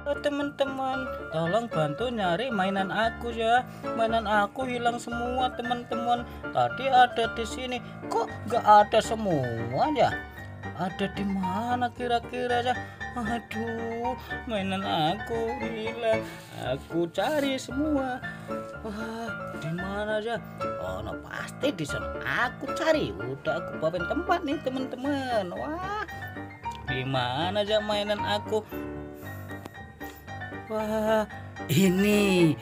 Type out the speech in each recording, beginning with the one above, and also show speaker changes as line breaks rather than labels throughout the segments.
Teman-teman, tolong bantu nyari mainan aku ya. Mainan aku hilang semua, teman-teman. Tadi ada di sini, kok nggak ada semua ya? Ada di mana kira-kira ya? Aduh, mainan aku hilang. Aku cari semua. Wah, di mana ya? Oh, no, pasti di sana. Aku cari. Udah aku bawain tempat nih, teman-teman. Wah, di mana aja mainan aku? Wah, ini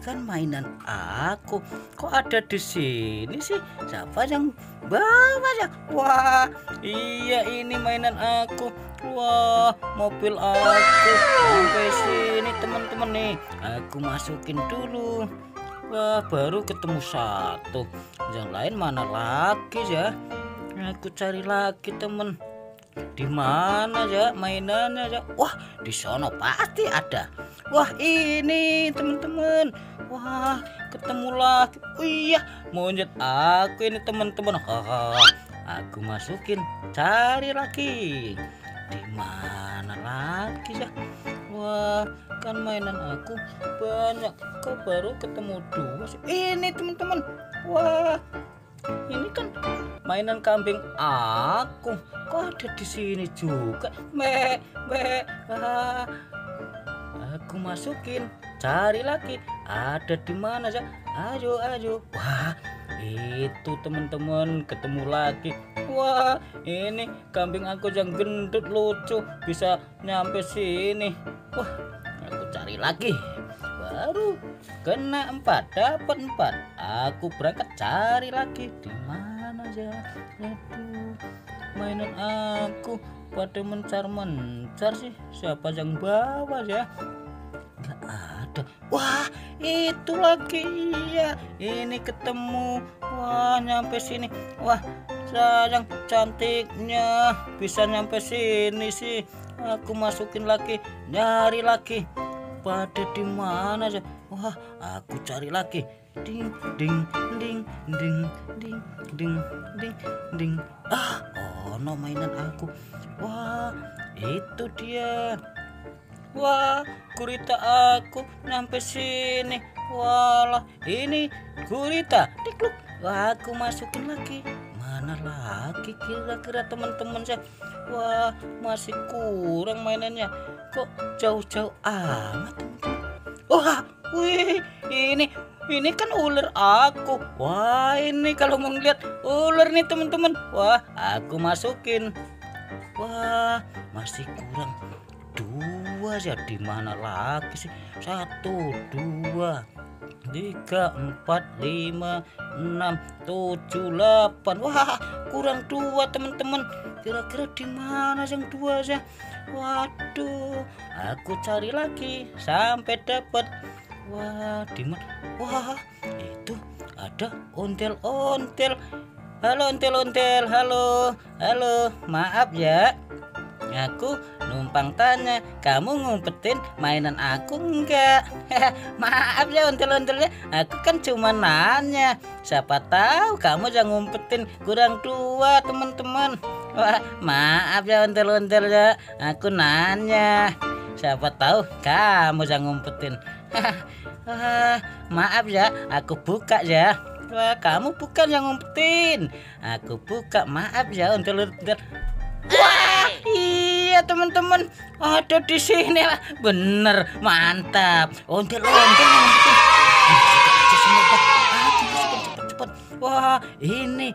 kan mainan aku. Kok ada di sini sih? Siapa yang bawa ya? Wah, iya ini mainan aku. Wah, mobil aku sampai sini teman-teman nih. Aku masukin dulu. Wah, baru ketemu satu. Yang lain mana lagi ya? Aku cari lagi temen. Di mana ya mainannya ya? Wah, di sono pasti ada. Wah, ini teman-teman. Wah, ketemu lagi. Oh iya, monyet aku ini teman-teman. Aku masukin, cari lagi. Di mana lagi ya? Wah, kan mainan aku banyak. Kok baru ketemu dua sih? Ini teman-teman. Wah, ini kan mainan kambing aku. Kok ada di sini juga? Aku masukin, cari lagi. Ada di mana ya? Ayo. Wah, itu teman-teman ketemu lagi. Wah, ini kambing aku yang gendut lucu bisa nyampe sini. Wah, aku cari lagi. Baru kena 4, dapat 4. Aku berangkat cari lagi. Di mana ya? Aduh, mainan aku pada mencar-mencar sih. Siapa yang bawa ya? Gak ada. Wah, itu lagi ya. Ini ketemu. Wah, nyampe sini. Wah, sayang cantiknya bisa nyampe sini sih. Aku masukin lagi, nyari lagi. Pada di mana aja? Wah, aku cari lagi. Ding ding ding ding ding ding ding ding. Oh no, mainan aku. Wah, itu dia. Wah, gurita aku nyampe sini. Walah, ini gurita. Dikluk. Wah, aku masukin lagi. Mana lagi kira-kira teman-teman saya? Wah, masih kurang mainannya. Kok jauh-jauh amat teman-teman? Wah, wih, ini kan ular aku. Wah, ini kalau mau ngeliat ular nih teman-teman. Wah, aku masukin. Wah, masih kurang 2 ya. Di mana lagi sih? 1, 2, 3, 4, 5, 6, 7, 8. Wah, kurang 2 teman-teman. Kira-kira di mana yang 2 ya? Waduh, aku cari lagi sampai dapat. Wah, di mana? Wah, itu ada ontel-ontel. Halo ontel-ontel, halo. Maaf ya. Aku numpang tanya, kamu ngumpetin mainan aku enggak? Maaf ya ontel-ontelnya, aku kan cuma nanya. Siapa tahu kamu yang ngumpetin, kurang 2 teman-teman. Wah, maaf ya ontel-ontel ya, aku nanya. Siapa tahu kamu yang ngumpetin. Maaf ya, aku buka ya. Wah, kamu bukan yang ngumpetin. Aku buka, maaf ya ontel-ontel. Wah, iya teman-teman, ada di sini lah. Bener, mantap. Ontel-ontel ngumpetin. Cepet. Wah, ini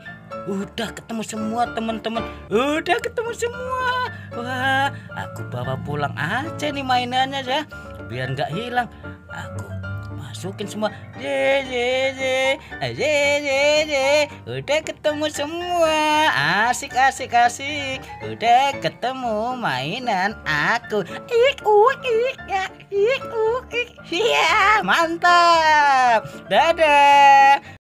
udah ketemu semua teman-teman. Udah ketemu semua. Wah, aku bawa pulang aja nih mainannya ya, biar nggak hilang. Aku masukin semua. Udah ketemu semua. Asik. Udah ketemu mainan aku. Ya, mantap. Dadah.